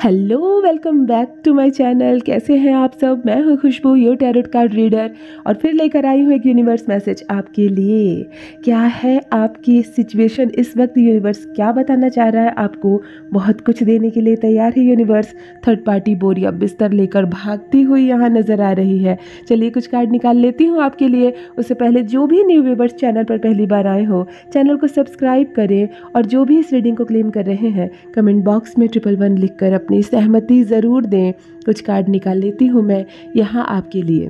Hello, welcome back to my channel. कैसे हैं आप सब? मैं हूं Khushboo, your tarot card reader, और फिर लेकर आई हूं एक यूनिवर्स मैसेज आपके लिए। क्या है आपकी सिचुएशन इस वक्त? यूनिवर्स क्या बताना चाह रहा है आपको? बहुत कुछ देने के लिए तैयार है यूनिवर्स। थर्ड पार्टी बोरिया बिस्तर लेकर भागती हुई यहाँ नज़र आ रही है। चलिए कुछ कार्ड निकाल लेती हूँ आपके लिए। उससे पहले जो भी न्यू व्यूवर्स चैनल पर पहली बार आए हो, चैनल को सब्सक्राइब करें, और जो भी इस रीडिंग को क्लेम कर रहे हैं कमेंट बॉक्स में 111 लिखकर अपनी सहमति ज़रूर दें। कुछ कार्ड निकाल लेती हूँ मैं यहाँ आपके लिए।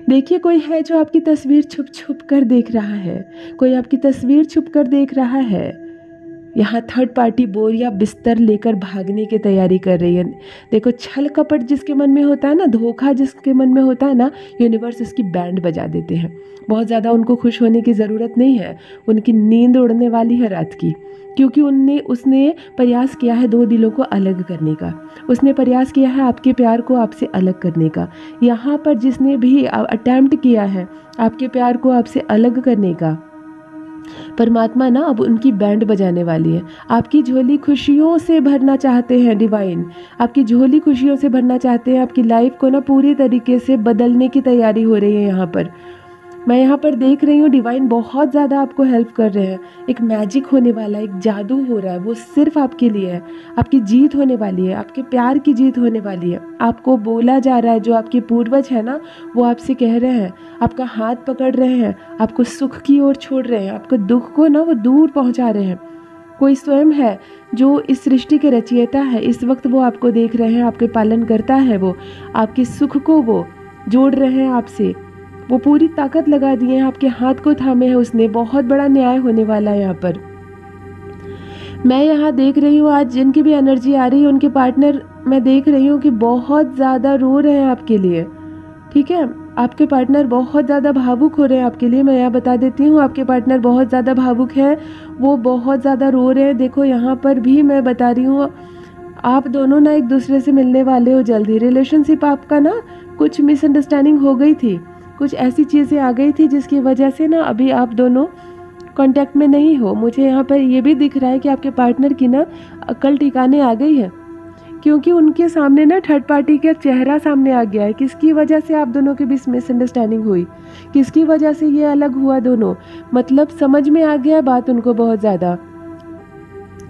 देखिए, कोई है जो आपकी तस्वीर छुप छुप कर देख रहा है। कोई आपकी तस्वीर छुप कर देख रहा है। यहाँ थर्ड पार्टी बोरिया बिस्तर लेकर भागने की तैयारी कर रही है। देखो, छल कपट जिसके मन में होता है ना, धोखा जिसके मन में होता है ना, यूनिवर्स उसकी बैंड बजा देते हैं। बहुत ज़्यादा उनको खुश होने की ज़रूरत नहीं है। उनकी नींद उड़ने वाली है रात की, क्योंकि उसने प्रयास किया है दो दिलों को अलग करने का। उसने प्रयास किया है आपके प्यार को आपसे अलग करने का। यहाँ पर जिसने भी अटेम्प्ट किया है आपके प्यार को आपसे अलग करने का, परमात्मा ना अब उनकी बैंड बजाने वाली है। आपकी झोली खुशियों से भरना चाहते हैं डिवाइन। आपकी झोली खुशियों से भरना चाहते हैं। आपकी लाइफ को ना पूरी तरीके से बदलने की तैयारी हो रही है। यहाँ पर मैं यहाँ पर देख रही हूँ डिवाइन बहुत ज़्यादा आपको हेल्प कर रहे हैं। एक मैजिक होने वाला, एक जादू हो रहा है, वो सिर्फ आपके लिए है। आपकी जीत होने वाली है, आपके प्यार की जीत होने वाली है। आपको बोला जा रहा है, जो आपके पूर्वज है ना, वो आपसे कह रहे हैं, आपका हाथ पकड़ रहे हैं, आपको सुख की ओर छोड़ रहे हैं, आपको दुख को ना वो दूर पहुँचा रहे हैं। कोई स्वयं है जो इस सृष्टि के रचयिता है, इस वक्त वो आपको देख रहे हैं, आपके पालन करता है। वो आपके सुख को वो जोड़ रहे हैं आपसे। वो पूरी ताकत लगा दिए हैं, आपके हाथ को थामे है उसने। बहुत बड़ा न्याय होने वाला है यहाँ पर। मैं यहाँ देख रही हूँ आज जिनकी भी एनर्जी आ रही है, उनके पार्टनर मैं देख रही हूँ कि बहुत ज़्यादा रो रहे हैं आपके लिए। ठीक है, आपके पार्टनर बहुत ज़्यादा भावुक हो रहे हैं आपके लिए। मैं यहाँ बता देती हूँ, आपके पार्टनर बहुत ज़्यादा भावुक हैं, वो बहुत ज़्यादा रो रहे हैं। देखो, यहाँ पर भी मैं बता रही हूँ, आप दोनों ना एक दूसरे से मिलने वाले हो जल्दी। रिलेशनशिप आपका ना कुछ मिसअंडरस्टैंडिंग हो गई थी, कुछ ऐसी चीज़ें आ गई थी जिसकी वजह से ना अभी आप दोनों कांटेक्ट में नहीं हो। मुझे यहाँ पर ये भी दिख रहा है कि आपके पार्टनर की ना अक्ल ठिकाने आ गई है, क्योंकि उनके सामने ना थर्ड पार्टी का चेहरा सामने आ गया है। किसकी वजह से आप दोनों के बीच मिसअंडरस्टैंडिंग हुई, किसकी वजह से ये अलग हुआ दोनों, मतलब समझ में आ गया बात उनको। बहुत ज़्यादा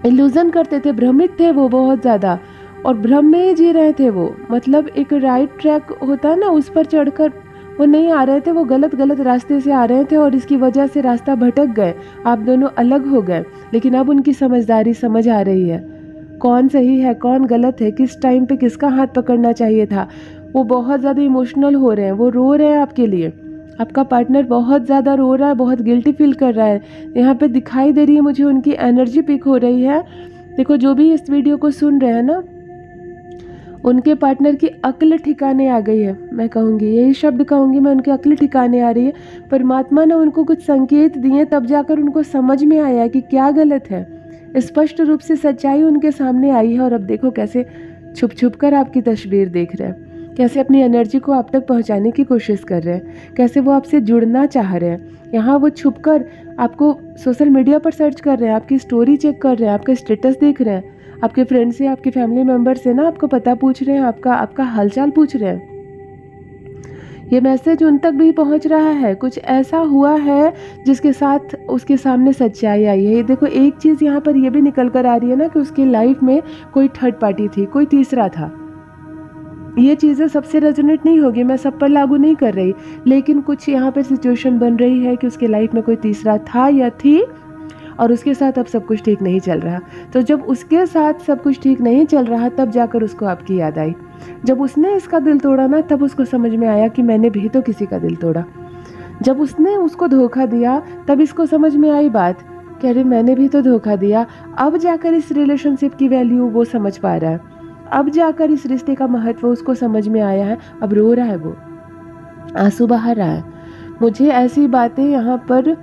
इल्यूजन करते थे, भ्रमित थे वो बहुत ज़्यादा, और भ्रम में ही जी रहे थे वो। मतलब एक राइट ट्रैक होता है ना, उस पर चढ़कर वो नहीं आ रहे थे, वो गलत रास्ते से आ रहे थे, और इसकी वजह से रास्ता भटक गए। आप दोनों अलग हो गए, लेकिन अब उनकी समझदारी समझ आ रही है, कौन सही है कौन गलत है, किस टाइम पे किसका हाथ पकड़ना चाहिए था। वो बहुत ज़्यादा इमोशनल हो रहे हैं, वो रो रहे हैं आपके लिए। आपका पार्टनर बहुत ज़्यादा रो रहा है, बहुत गिल्टी फील कर रहा है। यहाँ पे दिखाई दे रही है मुझे, उनकी एनर्जी पिक हो रही है। देखो, जो भी इस वीडियो को सुन रहे हैं ना, उनके पार्टनर की अक्ल ठिकाने आ गई है। मैं कहूँगी, यही शब्द कहूँगी मैं, उनकी अक्ल ठिकाने आ रही है। परमात्मा ने उनको कुछ संकेत दिए, तब जाकर उनको समझ में आया कि क्या गलत है। स्पष्ट रूप से सच्चाई उनके सामने आई है, और अब देखो कैसे छुप छुप कर आपकी तस्वीर देख रहे हैं, कैसे अपनी एनर्जी को आप तक पहुँचाने की कोशिश कर रहे हैं, कैसे वो आपसे जुड़ना चाह रहे हैं। यहाँ वो छुप कर आपको सोशल मीडिया पर सर्च कर रहे हैं, आपकी स्टोरी चेक कर रहे हैं, आपका स्टेटस देख रहे हैं, आपके फ्रेंड से, आपके फैमिली मेंबर से ना आपको पता पूछ रहे हैं, आपका हालचाल पूछ रहे हैं। ये मैसेज उन तक भी पहुंच रहा है। कुछ ऐसा हुआ है जिसके साथ उसके सामने सच्चाई आई है। ये देखो, एक चीज़ यहाँ पर ये भी निकल कर आ रही है ना, कि उसकी लाइफ में कोई थर्ड पार्टी थी, कोई तीसरा था। ये चीज़ें सबसे रेजोनेट नहीं होगी, मैं सब पर लागू नहीं कर रही, लेकिन कुछ यहाँ पर सिचुएशन बन रही है कि उसके लाइफ में कोई तीसरा था या थी, और उसके साथ अब सब कुछ ठीक नहीं चल रहा। तो जब उसके साथ सब कुछ ठीक नहीं चल रहा, तब जाकर उसको आपकी याद आई। जब उसने इसका दिल तोड़ा ना, तब उसको समझ में आया कि मैंने भी तो किसी का दिल तोड़ा। जब उसने उसको धोखा दिया, तब इसको समझ में आई बात कि अरे मैंने भी तो धोखा दिया। अब जाकर इस रिलेशनशिप की वैल्यू वो समझ पा रहा है, अब जाकर इस रिश्ते का महत्व उसको समझ में आया है। अब रो रहा है, वो आंसू बहा रहा है। मुझे ऐसी बातें यहाँ पर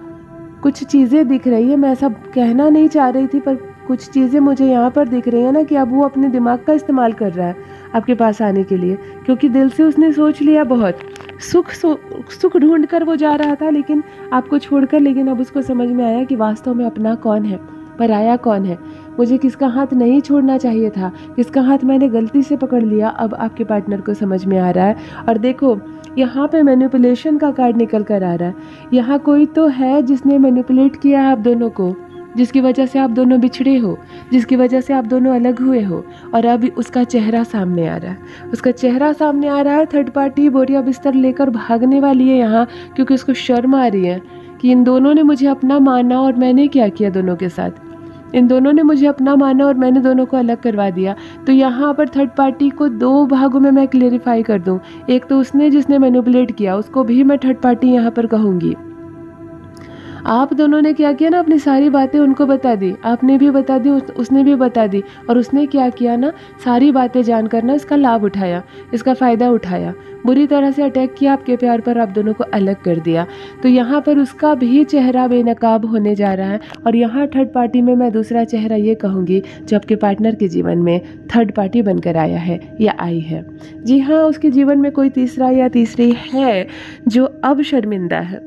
कुछ चीज़ें दिख रही है, मैं ऐसा कहना नहीं चाह रही थी, पर कुछ चीज़ें मुझे यहाँ पर दिख रही है ना, कि अब वो अपने दिमाग का इस्तेमाल कर रहा है आपके पास आने के लिए, क्योंकि दिल से उसने सोच लिया बहुत। सुख ढूंढ कर वो जा रहा था, लेकिन आपको छोड़कर, लेकिन अब उसको समझ में आया कि वास्तव में अपना कौन है, पर आया कौन है, मुझे किसका हाथ नहीं छोड़ना चाहिए था, किसका हाथ मैंने गलती से पकड़ लिया, अब आपके पार्टनर को समझ में आ रहा है। और देखो यहाँ पे मैनिपुलेशन का कार्ड निकल कर आ रहा है। यहाँ कोई तो है जिसने मैनिपुलेट किया है आप दोनों को, जिसकी वजह से आप दोनों बिछड़े हो, जिसकी वजह से आप दोनों अलग हुए हो, और अब उसका चेहरा सामने आ रहा है। उसका चेहरा सामने आ रहा है। थर्ड पार्टी बोरिया बिस्तर लेकर भागने वाली है यहाँ, क्योंकि उसको शर्म आ रही है कि इन दोनों ने मुझे अपना माना और मैंने क्या किया दोनों के साथ। इन दोनों ने मुझे अपना माना और मैंने दोनों को अलग करवा दिया। तो यहाँ पर थर्ड पार्टी को दो भागों में मैं क्लेरिफाई कर दूँ। एक तो उसने जिसने मैनिपुलेट किया, उसको भी मैं थर्ड पार्टी यहाँ पर कहूँगी। आप दोनों ने क्या किया ना, अपनी सारी बातें उनको बता दी, आपने भी बता दी, उसने भी बता दी, और उसने क्या किया ना, सारी बातें जानकर ना इसका लाभ उठाया, इसका फ़ायदा उठाया, बुरी तरह से अटैक किया आपके प्यार पर, आप दोनों को अलग कर दिया। तो यहाँ पर उसका भी चेहरा बेनकाब होने जा रहा है। और यहाँ थर्ड पार्टी में मैं दूसरा चेहरा ये कहूँगी, जो आपके पार्टनर के जीवन में थर्ड पार्टी बनकर आया है या आई है। जी हाँ, उसके जीवन में कोई तीसरा या तीसरी है जो अब शर्मिंदा है।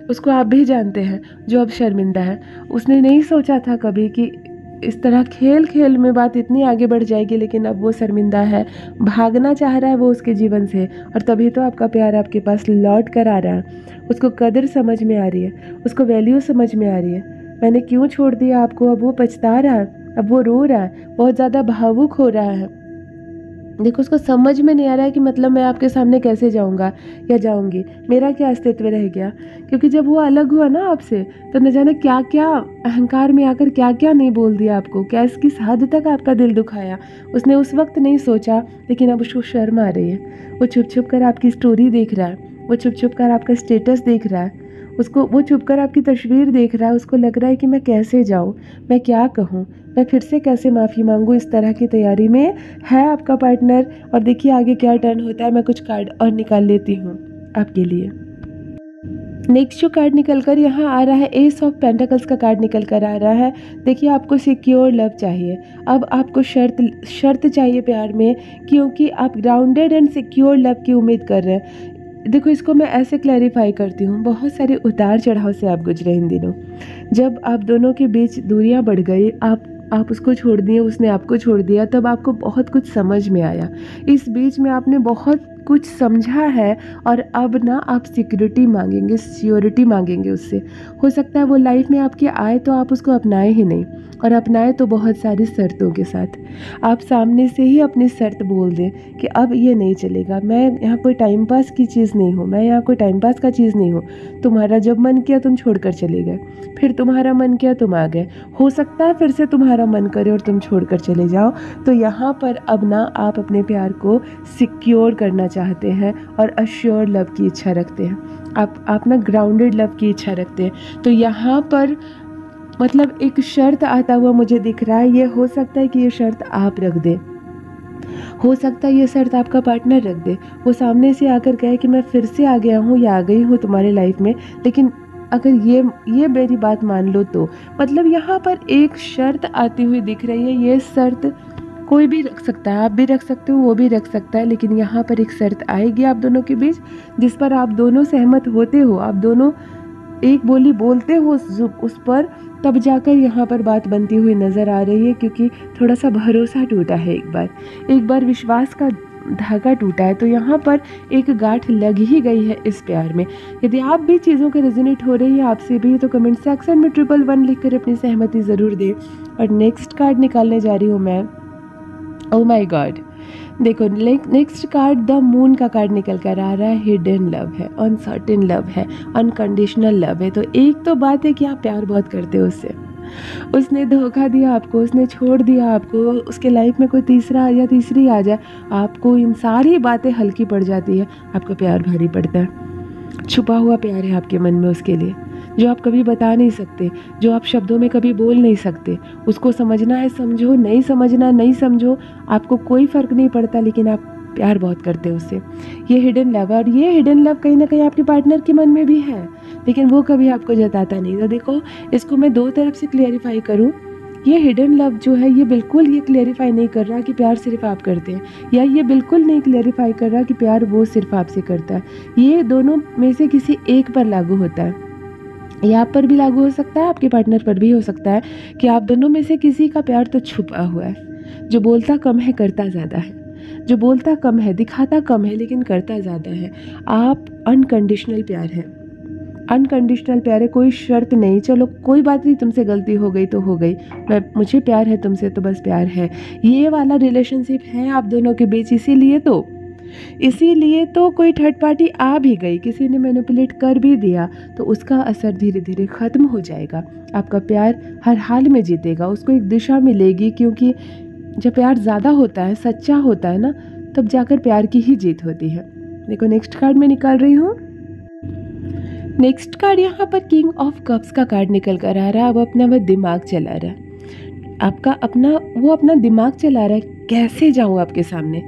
उसको आप भी जानते हैं, जो अब शर्मिंदा है। उसने नहीं सोचा था कभी कि इस तरह खेल खेल में बात इतनी आगे बढ़ जाएगी, लेकिन अब वो शर्मिंदा है, भागना चाह रहा है वो उसके जीवन से। और तभी तो आपका प्यार आपके पास लौट कर आ रहा है। उसको कदर समझ में आ रही है, उसको वैल्यू समझ में आ रही है। मैंने क्यों छोड़ दिया आपको, अब वो पछता रहा है, अब वो रो रहा है, बहुत ज़्यादा भावुक हो रहा है। देखो, उसको समझ में नहीं आ रहा है कि मतलब मैं आपके सामने कैसे जाऊंगा या जाऊंगी, मेरा क्या अस्तित्व रह गया। क्योंकि जब वो अलग हुआ ना आपसे, तो न जाने क्या क्या अहंकार में आकर क्या क्या नहीं बोल दिया आपको, क्या किस हद तक आपका दिल दुखाया। उसने उस वक्त नहीं सोचा, लेकिन अब उसको शर्म आ रही है। वो छुप छुप कर आपकी स्टोरी देख रहा है, वो छुप छुप कर आपका स्टेटस देख रहा है, उसको वो छुप कर आपकी तस्वीर देख रहा है। उसको लग रहा है कि मैं कैसे जाऊँ, मैं क्या कहूँ, मैं फिर से कैसे माफ़ी मांगूँ। इस तरह की तैयारी में है आपका पार्टनर। और देखिए आगे क्या टर्न होता है। मैं कुछ कार्ड और निकाल लेती हूँ आपके लिए। नेक्स्ट जो कार्ड निकल कर यहाँ आ रहा है, एस ऑफ पेंटाकल्स का कार्ड निकल कर आ रहा है। देखिए, आपको सिक्योर लव चाहिए। अब आपको शर्त चाहिए प्यार में, क्योंकि आप ग्राउंडेड एंड सिक्योर लव की उम्मीद कर रहे हैं। देखो, इसको मैं ऐसे क्लैरिफाई करती हूँ, बहुत सारे उतार चढ़ाव से आप गुजरे इन दिनों। जब आप दोनों के बीच दूरियां बढ़ गई, आप उसको छोड़ दिए, उसने आपको छोड़ दिया, तब आपको बहुत कुछ समझ में आया। इस बीच में आपने बहुत कुछ समझा है, और अब ना आप सिक्योरिटी मांगेंगे, सियोरिटी मांगेंगे उससे। हो सकता है वो लाइफ में आपके आए तो आप उसको अपनाए ही नहीं, और अपनाए तो बहुत सारी शर्तों के साथ। आप सामने से ही अपनी शर्त बोल दें कि अब ये नहीं चलेगा, मैं यहाँ कोई टाइम पास की चीज़ नहीं हूँ, मैं यहाँ कोई टाइम पास का चीज़ नहीं हूँ। तुम्हारा जब मन किया तुम छोड़ कर चले गए, फिर तुम्हारा मन किया तुम आ गए। हो सकता है फिर से तुम्हारा मन करे और तुम छोड़ कर चले जाओ। तो यहाँ पर अब ना आप अपने प्यार को सिक्योर करना चाहते हैं और अश्योर लव की इच्छा रखते हैं। आप ना ग्राउंडेड लव की इच्छा रखते हैं। तो यहाँ पर मतलब एक शर्त आता हुआ मुझे दिख रहा है। ये हो सकता है कि ये शर्त आप रख दें, हो सकता है ये शर्त आपका पार्टनर रख दे। वो सामने से आकर कहे कि मैं फिर से आ गया हूँ या आ गई हूँ तुम्हारे लाइफ में, लेकिन अगर ये मेरी बात मान लो तो। मतलब यहाँ पर एक शर्त आती हुई दिख रही है। ये शर्त कोई भी रख सकता है, आप भी रख सकते हो, वो भी रख सकता है, लेकिन यहाँ पर एक शर्त आएगी आप दोनों के बीच, जिस पर आप दोनों सहमत होते हो, आप दोनों एक बोली बोलते हो उस पर, तब जाकर यहाँ पर बात बनती हुई नज़र आ रही है। क्योंकि थोड़ा सा भरोसा टूटा है, एक बार विश्वास का धागा टूटा है। तो यहाँ पर एक गांठ लग ही गई है इस प्यार में। यदि आप भी चीज़ों के रेजोनेट हो रही है आपसे भी, तो कमेंट सेक्शन में 111 लिखकर अपनी सहमति ज़रूर दें। और नेक्स्ट कार्ड निकालने जा रही हूँ मैं। ओह माय गॉड, देखो नेक्स्ट कार्ड द मून का कार्ड निकल कर आ रहा है। हिडन लव है, अनसर्टेन लव है, अनकंडीशनल लव है। तो एक तो बात है कि आप प्यार बहुत करते हो उससे, उसने धोखा दिया आपको, उसने छोड़ दिया आपको, उसके लाइफ में कोई तीसरा या तीसरी आ जाए, आपको इन सारी बातें हल्की पड़ जाती है, आपका प्यार भारी पड़ता है। छुपा हुआ प्यार है आपके मन में उसके लिए, जो आप कभी बता नहीं सकते, जो आप शब्दों में कभी बोल नहीं सकते। उसको समझना है समझो, नहीं समझना नहीं समझो, आपको कोई फ़र्क नहीं पड़ता, लेकिन आप प्यार बहुत करते हो उससे। ये हिडन लव है, और ये हिडन लव कहीं ना कहीं आपके पार्टनर के मन में भी है, लेकिन वो कभी आपको जताता नहीं। तो देखो, इसको मैं दो तरफ से क्लियरिफाई करूँ। ये हिडन लव जो है, ये बिल्कुल ये क्लियरिफाई नहीं कर रहा कि प्यार सिर्फ आप करते हैं, या ये बिल्कुल नहीं क्लियरिफाई कर रहा कि प्यार वो सिर्फ आपसे करता है। ये दोनों में से किसी एक पर लागू होता है। ये आप पर भी लागू हो सकता है, आपके पार्टनर पर भी हो सकता है कि आप दोनों में से किसी का प्यार तो छुपा हुआ है, जो बोलता कम है करता ज़्यादा है, जो बोलता कम है दिखाता कम है लेकिन करता ज़्यादा है। आप अनकंडीशनल प्यार है, अनकंडीशनल प्यार है, कोई शर्त नहीं, चलो कोई बात नहीं, तुमसे गलती हो गई तो हो गई, मुझे प्यार है तुमसे तो बस प्यार है। ये वाला रिलेशनशिप है आप दोनों के बीच। इसीलिए तो कोई थर्ड पार्टी आ भी गई, किसी ने मैनिपुलेट कर भी दिया, तो उसका असर धीरे धीरे ख़त्म हो जाएगा। आपका प्यार हर हाल में जीतेगा, उसको एक दिशा मिलेगी, क्योंकि जब प्यार ज़्यादा होता है, सच्चा होता है ना, तब जाकर प्यार की ही जीत होती है। देखो नेक्स्ट कार्ड मैं निकाल रही हूँ। नेक्स्ट कार्ड यहाँ पर किंग ऑफ कप्स का कार्ड निकल कर आ रहा है। अब अपना वह दिमाग चला रहा है, आपका अपना दिमाग चला रहा है, कैसे जाऊँ आपके सामने,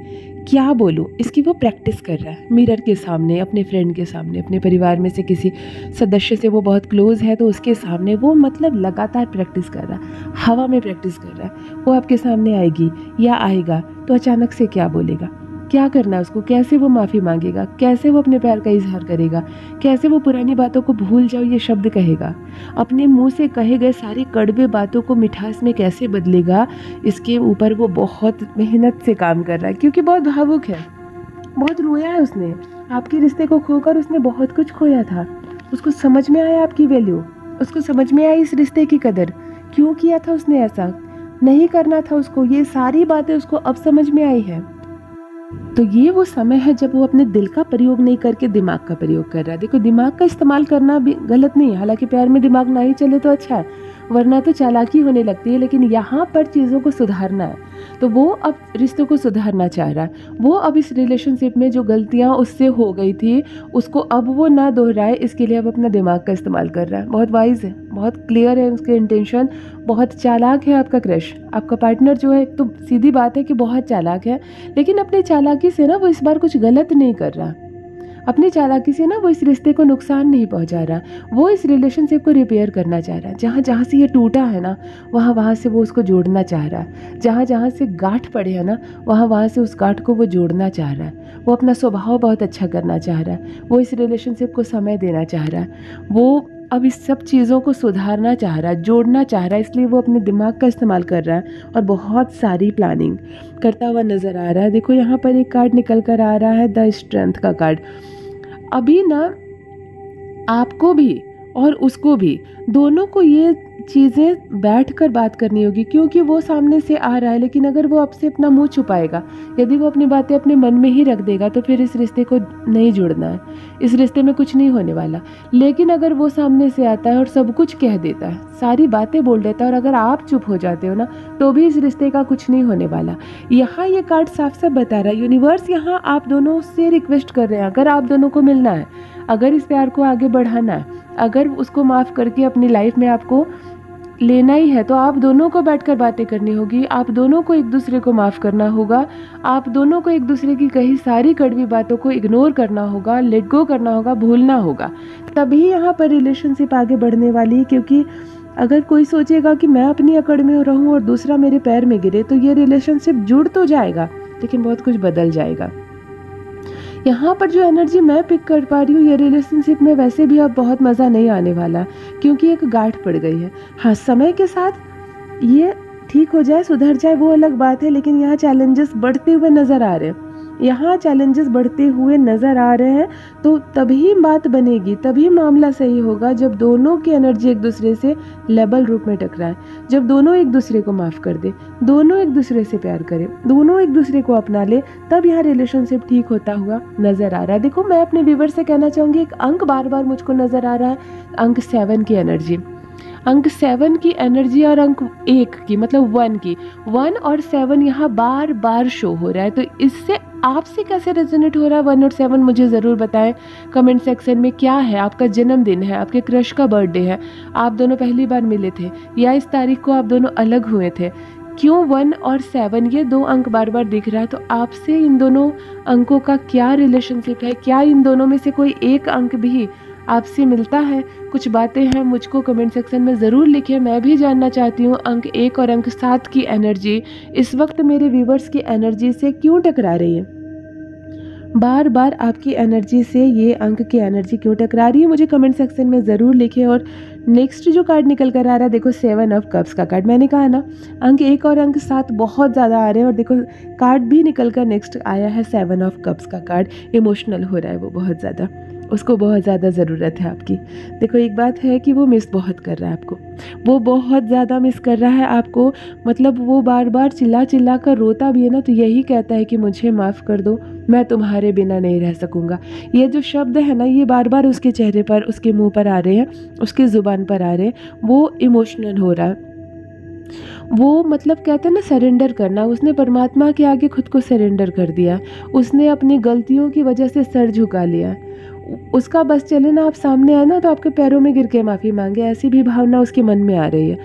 क्या बोलूँ, इसकी वो प्रैक्टिस कर रहा है मिरर के सामने, अपने फ्रेंड के सामने, अपने परिवार में से किसी सदस्य से वो बहुत क्लोज है तो उसके सामने वो मतलब लगातार प्रैक्टिस कर रहा है, हवा में प्रैक्टिस कर रहा है। वो आपके सामने आएगी या आएगा तो अचानक से क्या बोलेगा, क्या करना है उसको, कैसे वो माफ़ी मांगेगा, कैसे वो अपने प्यार का इजहार करेगा, कैसे वो पुरानी बातों को भूल जाओ ये शब्द कहेगा, अपने मुंह से कहे गए सारी कड़वे बातों को मिठास में कैसे बदलेगा, इसके ऊपर वो बहुत मेहनत से काम कर रहा है, क्योंकि बहुत भावुक है, बहुत रोया है उसने। आपके रिश्ते को खोकर उसने बहुत कुछ खोया था, उसको समझ में आया आपकी वैल्यू, उसको समझ में आई इस रिश्ते की कदर, क्यों किया था उसने ऐसा, नहीं करना था उसको, ये सारी बातें उसको अब समझ में आई है। तो ये वो समय है जब वो अपने दिल का प्रयोग नहीं करके दिमाग का प्रयोग कर रहा है। देखो दिमाग का इस्तेमाल करना भी गलत नहीं है, हालांकि प्यार में दिमाग ना ही चले तो अच्छा है, वरना तो चालाकी होने लगती है, लेकिन यहाँ पर चीज़ों को सुधारना है। तो वो अब रिश्तों को सुधारना चाह रहा है, वो अब इस रिलेशनशिप में जो गलतियाँ उससे हो गई थी उसको अब वो ना दोहराए, इसके लिए अब अपना दिमाग का इस्तेमाल कर रहा है। बहुत वाइज है, बहुत क्लियर है उसके इंटेंशन, बहुत चालाक है आपका क्रश, आपका पार्टनर जो है। एक तो सीधी बात है कि बहुत चालाक है, लेकिन अपनी चालाकी से ना वो इस बार कुछ गलत नहीं कर रहा, अपनी चालाकी से ना वो इस रिश्ते को नुकसान नहीं पहुंचा रहा, वो इस रिलेशनशिप को रिपेयर करना चाह रहा है। जहाँ जहाँ से ये टूटा है ना वहाँ से वो उसको जोड़ना चाह रहा है, जहाँ जहाँ से गांठ पड़े है ना वहाँ से उस गांठ को वो जोड़ना चाह रहा है। वो अपना स्वभाव बहुत अच्छा करना चाह रहा है, वो इस रिलेशनशिप को समय देना चाह रहा है, वो अब इस सब चीज़ों को सुधारना चाह रहा है, जोड़ना चाह रहा है, इसलिए वो अपने दिमाग का इस्तेमाल कर रहा है और बहुत सारी प्लानिंग करता हुआ नज़र आ रहा है। देखो यहाँ पर एक कार्ड निकल कर आ रहा है, द स्ट्रेंथ का कार्ड। अभी ना आपको भी और उसको भी, दोनों को ये चीज़ें बैठकर बात करनी होगी, क्योंकि वो सामने से आ रहा है, लेकिन अगर वो आपसे अपना मुंह छुपाएगा, यदि वो अपनी बातें अपने मन में ही रख देगा तो फिर इस रिश्ते को नहीं जुड़ना है, इस रिश्ते में कुछ नहीं होने वाला। लेकिन अगर वो सामने से आता है और सब कुछ कह देता है, सारी बातें बोल देता है, और अगर आप चुप हो जाते हो ना तो भी इस रिश्ते का कुछ नहीं होने वाला। यहाँ ये कार्ड साफ साफ बता रहा है, यूनिवर्स यहाँ आप दोनों से रिक्वेस्ट कर रहे हैं, अगर आप दोनों को मिलना है, अगर इस प्यार को आगे बढ़ाना है, अगर उसको माफ़ करके अपनी लाइफ में आपको लेना ही है, तो आप दोनों को बैठकर बातें करनी होगी, आप दोनों को एक दूसरे को माफ़ करना होगा, आप दोनों को एक दूसरे की कही सारी कड़वी बातों को इग्नोर करना होगा, लेट गो करना होगा, भूलना होगा, तभी यहाँ पर रिलेशनशिप आगे बढ़ने वाली है। क्योंकि अगर कोई सोचेगा कि मैं अपनी अकड़ में रहूँ और दूसरा मेरे पैर में गिरे, तो ये रिलेशनशिप जुड़ तो जाएगा लेकिन बहुत कुछ बदल जाएगा। यहाँ पर जो एनर्जी मैं पिक कर पा रही हूँ, ये रिलेशनशिप में वैसे भी अब बहुत मज़ा नहीं आने वाला, क्योंकि एक गांठ पड़ गई है। हाँ, समय के साथ ये ठीक हो जाए, सुधर जाए, वो अलग बात है, लेकिन यहाँ चैलेंजेस बढ़ते हुए नज़र आ रहे हैं, यहाँ चैलेंजेस बढ़ते हुए नज़र आ रहे हैं। तो तभी बात बनेगी, तभी मामला सही होगा जब दोनों की एनर्जी एक दूसरे से लेवल रूप में टकराए, जब दोनों एक दूसरे को माफ़ कर दे, दोनों एक दूसरे से प्यार करें, दोनों एक दूसरे को अपना ले, तब यहाँ रिलेशनशिप ठीक होता हुआ नज़र आ रहा है। देखो मैं अपने व्यूवर से कहना चाहूँगी, एक अंक बार बार मुझको नज़र आ रहा है, अंक 7 की एनर्जी, अंक 7 की एनर्जी और अंक 1 की मतलब 1 की, 1 और 7 यहाँ बार बार शो हो रहा है। तो इससे आपसे कैसे रेजोनेट हो रहा है 1 और 7 मुझे ज़रूर बताएं कमेंट सेक्शन में। क्या है, आपका जन्मदिन है, आपके क्रश का बर्थडे है, आप दोनों पहली बार मिले थे, या इस तारीख को आप दोनों अलग हुए थे, क्यों 1 और 7 ये 2 अंक बार बार दिख रहा है? तो आपसे इन दोनों अंकों का क्या रिलेशनशिप है? क्या इन दोनों में से कोई एक अंक भी आपसे मिलता है? कुछ बातें हैं, मुझको कमेंट सेक्शन में ज़रूर लिखें, मैं भी जानना चाहती हूँ अंक 1 और अंक 7 की एनर्जी इस वक्त मेरे व्यूवर्स की एनर्जी से क्यों टकरा रही है। बार बार आपकी एनर्जी से ये अंक की एनर्जी क्यों टकरा रही है, मुझे कमेंट सेक्शन में ज़रूर लिखें। और नेक्स्ट जो कार्ड निकल कर आ रहा है, देखो 7 ऑफ कप्स का कार्ड। मैंने कहा ना, अंक 1 और अंक 7 बहुत ज़्यादा आ रहे हैं, और देखो कार्ड भी निकल कर नेक्स्ट आया है 7 ऑफ कप्स का कार्ड। इमोशनल हो रहा है वो बहुत ज़्यादा, उसको बहुत ज़्यादा ज़रूरत है आपकी। देखो एक बात है कि वो मिस बहुत कर रहा है आपको, वो बहुत ज़्यादा मिस कर रहा है आपको। मतलब वो बार बार चिल्ला चिल्ला कर रोता भी है ना, तो यही कहता है कि मुझे माफ़ कर दो, मैं तुम्हारे बिना नहीं रह सकूँगा। ये जो शब्द है ना, ये बार बार उसके चेहरे पर, उसके मुंह पर आ रहे हैं, उसकी ज़ुबान पर आ रहे हैं। वो इमोशनल हो रहा है। वो मतलब कहते हैं ना सरेंडर करना, उसने परमात्मा के आगे खुद को सरेंडर कर दिया। उसने अपनी गलतियों की वजह से सर झुका लिया। उसका बस चले ना आप सामने आए ना, तो आपके पैरों में गिर के माफ़ी मांगे, ऐसी भी भावना उसके मन में आ रही है।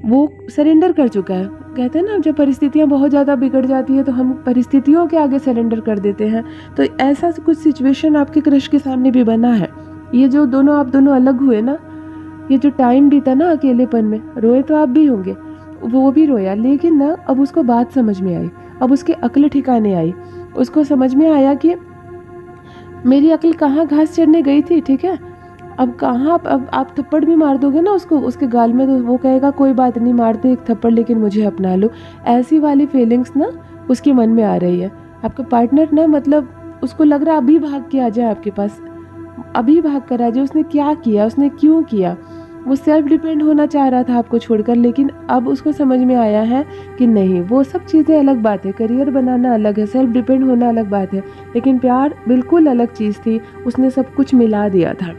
वो सरेंडर कर चुका है। कहते हैं ना, जब परिस्थितियाँ बहुत ज़्यादा बिगड़ जाती है तो हम परिस्थितियों के आगे सरेंडर कर देते हैं। तो ऐसा कुछ सिचुएशन आपके क्रश के सामने भी बना है। ये जो आप दोनों अलग हुए ना, ये जो टाइम बीता ना अकेलेपन में, रोए तो आप भी होंगे, वो भी रोया, लेकिन ना अब उसको बात समझ में आई, अब उसकी अक्ल ठिकाने आई। उसको समझ में आया कि मेरी अक्ल कहाँ घास चढ़ने गई थी, ठीक है। अब कहाँ, अब आप थप्पड़ भी मार दोगे ना उसको, उसके गाल में, तो वो कहेगा कोई बात नहीं, मारते एक थप्पड़, लेकिन मुझे अपना लो। ऐसी वाली फीलिंग्स ना उसके मन में आ रही है। आपका पार्टनर ना, मतलब उसको लग रहा है अभी भाग के आ जाए आपके पास, अभी भाग कर आ जाए। उसने क्या किया, उसने क्यों किया। वो सेल्फ डिपेंड होना चाह रहा था आपको छोड़कर, लेकिन अब उसको समझ में आया है कि नहीं, वो सब चीज़ें अलग बात है, करियर बनाना अलग है, सेल्फ डिपेंड होना अलग बात है, लेकिन प्यार बिल्कुल अलग चीज़ थी। उसने सब कुछ मिला दिया था,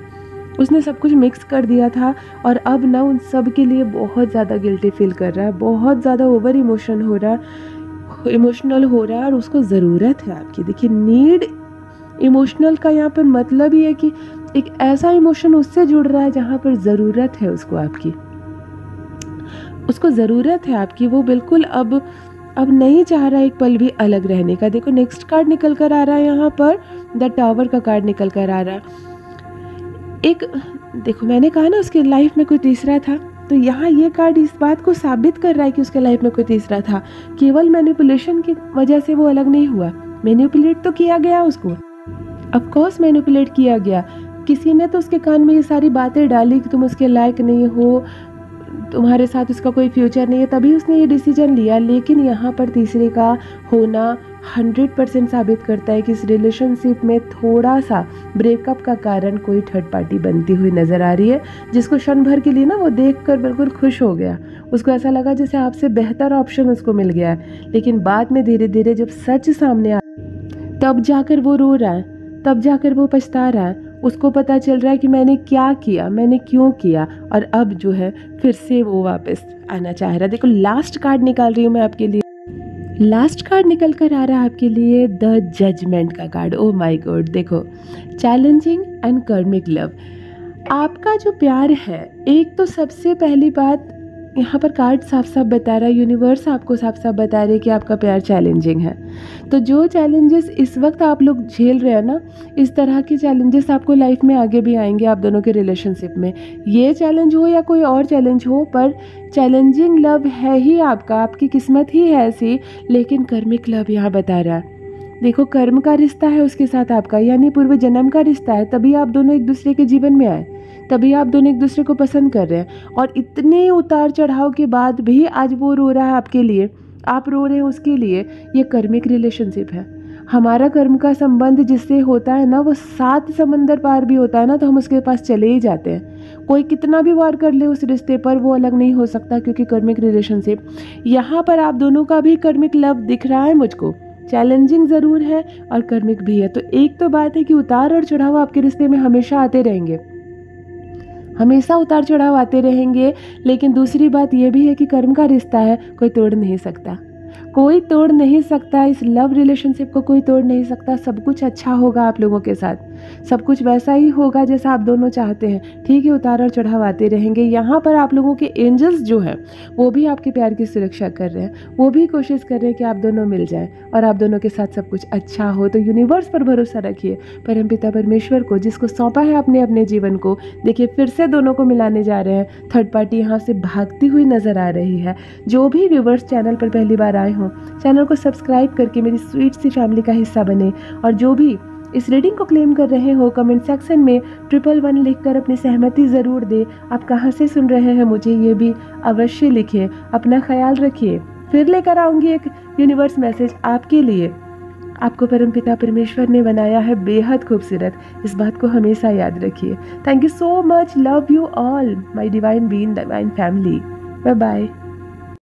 उसने सब कुछ मिक्स कर दिया था, और अब ना उन सब के लिए बहुत ज़्यादा गिल्टी फील कर रहा है, बहुत ज़्यादा ओवर इमोशनल हो रहा है, और उसको ज़रूरत है आपकी। देखिए, नीड इमोशनल का यहाँ पर मतलब ही है कि एक ऐसा इमोशन उससे जुड़ रहा है जहाँ पर ज़रूरत है उसको आपकी, उसको ज़रूरत है आपकी। वो बिल्कुल अब नहीं चाह रहा एक पल भी अलग रहने का। देखो नेक्स्ट कार्ड निकल कर आ रहा है यहाँ पर, द टावर का कार्ड निकल कर आ रहा है। एक देखो, मैंने कहा ना उसके लाइफ में कोई तीसरा था, तो यहाँ ये कार्ड इस बात को साबित कर रहा है कि उसके लाइफ में कोई तीसरा था। केवल मैनिपुलेशन की वजह से वो अलग नहीं हुआ, मैनिपुलेट तो किया गया उसको, ऑफ कोर्स मैनिपुलेट किया गया। किसी ने तो उसके कान में ये सारी बातें डाली कि तुम उसके लायक नहीं हो, तुम्हारे साथ उसका कोई फ्यूचर नहीं है, तभी उसने ये डिसीजन लिया। लेकिन यहाँ पर तीसरे का होना 100% साबित करता है कि इस रिलेशनशिप में थोड़ा सा ब्रेकअप का कारण कोई थर्ड पार्टी बनती हुई नज़र आ रही है, जिसको क्षण भर के लिए ना वो देखकर बिल्कुल खुश हो गया। उसको ऐसा लगा जैसे आपसे बेहतर ऑप्शन उसको मिल गया है, लेकिन बाद में धीरे धीरे जब सच सामने आ, तब जाकर वो रो रहा है, तब जाकर वो पछता रहा है। उसको पता चल रहा है कि मैंने क्या किया, मैंने क्यों किया, और अब जो है फिर से वो वापस आना चाह रहा है। देखो लास्ट कार्ड निकाल रही हूँ मैं आपके लिए, लास्ट कार्ड निकल कर आ रहा है आपके लिए द जजमेंट का कार्ड। ओ माय गॉड, देखो चैलेंजिंग एंड कर्मिक लव। आपका जो प्यार है, एक तो सबसे पहली बात यहाँ पर कार्ड साफ साफ बता रहा है, यूनिवर्स आपको साफ साफ बता रहे कि आपका प्यार चैलेंजिंग है। तो जो चैलेंजेस इस वक्त आप लोग झेल रहे हैं ना, इस तरह के चैलेंजेस आपको लाइफ में आगे भी आएंगे आप दोनों के रिलेशनशिप में। ये चैलेंज हो या कोई और चैलेंज हो, पर चैलेंजिंग लव है ही आपका, आपकी किस्मत ही है ऐसी। लेकिन कर्मिक लव यहाँ बता रहा है, देखो कर्म का रिश्ता है उसके साथ आपका, यानी पूर्व जन्म का रिश्ता है, तभी आप दोनों एक दूसरे के जीवन में आए, तभी आप दोनों एक दूसरे को पसंद कर रहे हैं। और इतने उतार चढ़ाव के बाद भी आज वो रो रहा है आपके लिए, आप रो रहे हैं उसके लिए। ये कर्मिक रिलेशनशिप है। हमारा कर्म का संबंध जिससे होता है ना, वो 7 समंदर पार भी होता है ना, तो हम उसके पास चले ही जाते हैं। कोई कितना भी वार कर ले उस रिश्ते पर, वो अलग नहीं हो सकता, क्योंकि कर्मिक रिलेशनशिप। यहाँ पर आप दोनों का भी कर्मिक लव दिख रहा है मुझको, चैलेंजिंग ज़रूर है और कर्मिक भी है। तो एक तो बात है कि उतार और चढ़ाव आपके रिश्ते में हमेशा आते रहेंगे, हमेशा उतार चढ़ाव आते रहेंगे। लेकिन दूसरी बात यह भी है कि कर्म का रिश्ता है, कोई तोड़ नहीं सकता, कोई तोड़ नहीं सकता। इस लव रिलेशनशिप को कोई तोड़ नहीं सकता। सब कुछ अच्छा होगा आप लोगों के साथ, सब कुछ वैसा ही होगा जैसा आप दोनों चाहते हैं। ठीक है, उतार और चढ़ाव आते रहेंगे। यहाँ पर आप लोगों के एंजल्स जो हैं वो भी आपके प्यार की सुरक्षा कर रहे हैं, वो भी कोशिश कर रहे हैं कि आप दोनों मिल जाएं और आप दोनों के साथ सब कुछ अच्छा हो। तो यूनिवर्स पर भरोसा रखिए, परमपिता परमेश्वर को, जिसको सौंपा है आपने अपने जीवन को। देखिए फिर से दोनों को मिलाने जा रहे हैं। थर्ड पार्टी यहाँ से भागती हुई नजर आ रही है। जो भी व्यूवर्स चैनल पर पहली बार आए हों, हूँ, चैनल को सब्सक्राइब करके मेरी स्वीट सी फैमिली का हिस्सा बने। और जो भी इस रीडिंग को क्लेम कर रहे हो, कमेंट सेक्शन में 111 लिखकर अपनी सहमति ज़रूर दे। आप कहाँ से सुन रहे हैं मुझे ये भी अवश्य लिखें। अपना ख्याल रखिए। फिर लेकर आऊँगी एक यूनिवर्स मैसेज आपके लिए। आपको परमपिता परमेश्वर ने बनाया है बेहद खूबसूरत, इस बात को हमेशा याद रखिए। Thank you so much, love you all my divine being, divine family. Bye bye.